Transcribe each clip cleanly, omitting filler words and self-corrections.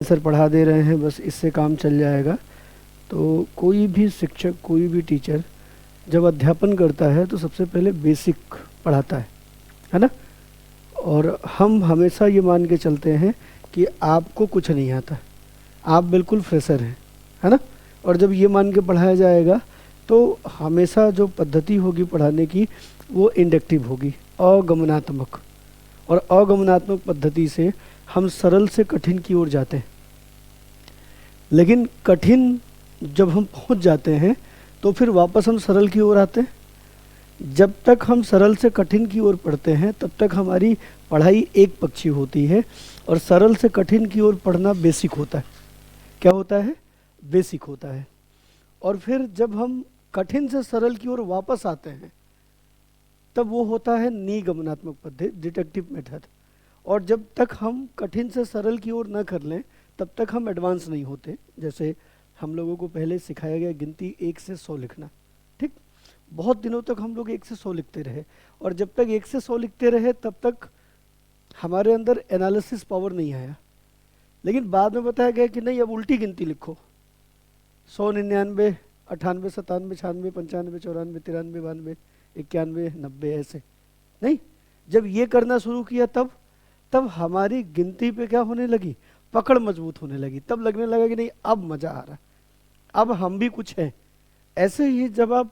Sir पढ़ा दे रहे हैं, बस इससे काम चल जाएगा। तो कोई भी शिक्षक, कोई भी टीचर जब अध्यापन करता है तो सबसे पहले बेसिक पढ़ाता है ना। और हम हमेशा ये मान के चलते हैं कि आपको कुछ नहीं आता, आप बिल्कुल फ्रेशर हैं, है ना। और जब ये मान के पढ़ाया जाएगा तो हमेशा जो पद्धति होगी पढ़ाने की वो इंडक्टिव होगी, अगमनात्मक। और अगमनात्मक पद्धति से हम सरल से कठिन की ओर जाते हैं। लेकिन कठिन जब हम पहुंच जाते हैं तो फिर वापस हम सरल की ओर आते हैं। जब तक हम सरल से कठिन की ओर पढ़ते हैं तब तक हमारी पढ़ाई एक पक्षी होती है, और सरल से कठिन की ओर पढ़ना बेसिक होता है। क्या होता है? बेसिक होता है। और फिर जब हम कठिन से सरल की ओर वापस आते हैं तब वो होता है निगमनात्मक पद्धति, डिडक्टिव मेथड। और जब तक हम कठिन से सरल की ओर न कर लें तब तक हम एडवांस नहीं होते। जैसे हम लोगों को पहले सिखाया गया गिनती 1 से 100 लिखना, ठीक। बहुत दिनों तक हम लोग 1 से 100 लिखते रहे, और जब तक 1 से 100 लिखते रहे तब तक हमारे अंदर एनालिसिस पावर नहीं आया। लेकिन बाद में बताया गया कि नहीं, अब उल्टी गिनती लिखो, 100, 99, 98, 97, 96, 95, 94, 93, 92, 91, 90, ऐसे नहीं। जब ये करना शुरू किया तब हमारी गिनती पे क्या होने लगी, पकड़ मजबूत होने लगी। तब लगने लगा कि नहीं, अब मजा आ रहा, अब हम भी कुछ हैं। ऐसे ही जब आप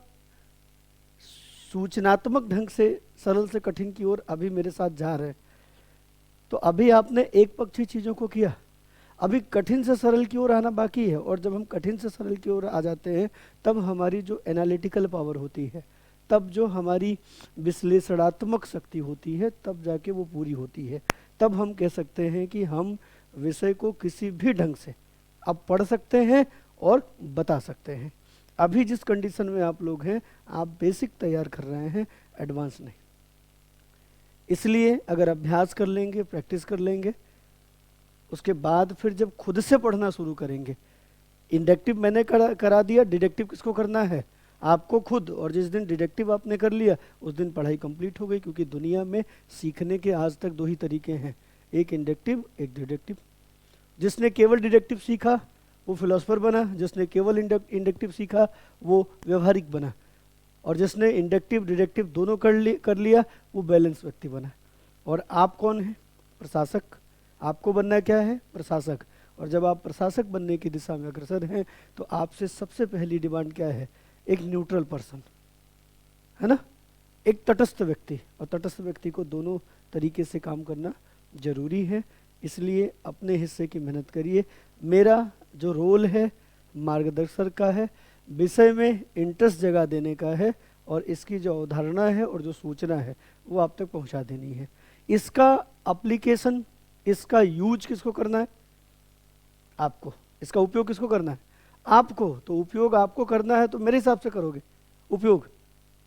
सूचनात्मक ढंग से सरल से कठिन की ओर अभी मेरे साथ जा रहे हैं, तो अभी आपने एक पक्षी चीजों को किया, अभी कठिन से सरल की ओर आना बाकी है। और जब हम कठिन से सरल की ओर आ जाते हैं तब हमारी जो एनालिटिकल पावर होती है, तब जो हमारी विश्लेषणात्मक शक्ति होती है, तब जाके वो पूरी होती है। तब हम कह सकते हैं कि हम विषय को किसी भी ढंग से अब पढ़ सकते हैं और बता सकते हैं। अभी जिस कंडीशन में आप लोग हैं, आप बेसिक तैयार कर रहे हैं, एडवांस नहीं। इसलिए अगर अभ्यास कर लेंगे, प्रैक्टिस कर लेंगे, उसके बाद फिर जब खुद से पढ़ना शुरू करेंगे, इंडक्टिव मैंने करा दिया, डिडक्टिव किसको करना है? आपको खुद। और जिस दिन डिडक्टिव आपने कर लिया उस दिन पढ़ाई कंप्लीट हो गई। क्योंकि दुनिया में सीखने के आज तक 2 ही तरीके हैं, एक इंडक्टिव, एक डिडक्टिव। जिसने केवल डिडक्टिव सीखा वो फिलोसफर बना, जिसने केवल इंडक्टिव सीखा वो व्यवहारिक बना, और जिसने इंडक्टिव डिडक्टिव दोनों कर लिया वो बैलेंस व्यक्ति बना। और आप कौन है? प्रशासक। आपको बनना क्या है? प्रशासक। और जब आप प्रशासक बनने की दिशा में अग्रसर हैं तो आपसे सबसे पहली डिमांड क्या है? एक न्यूट्रल पर्सन, है ना, एक तटस्थ व्यक्ति। और तटस्थ व्यक्ति को दोनों तरीके से काम करना जरूरी है। इसलिए अपने हिस्से की मेहनत करिए। मेरा जो रोल है मार्गदर्शक का है, विषय में इंटरेस्ट जगा देने का है, और इसकी जो अवधारणा है और जो सूचना है वो आप तक पहुंचा देनी है। इसका एप्लीकेशन, इसका यूज किसको करना है? आपको। इसका उपयोग किसको करना है? आपको। तो उपयोग आपको करना है तो मेरे हिसाब से करोगे। उपयोग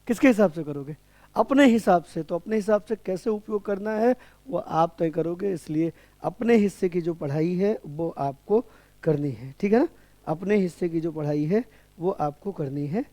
किसके हिसाब से करोगे? अपने हिसाब से। तो अपने हिसाब से कैसे उपयोग करना है वो आप तय करोगे। इसलिए अपने हिस्से की जो पढ़ाई है वो आपको करनी है, ठीक है ना। अपने हिस्से की जो पढ़ाई है वो आपको करनी है।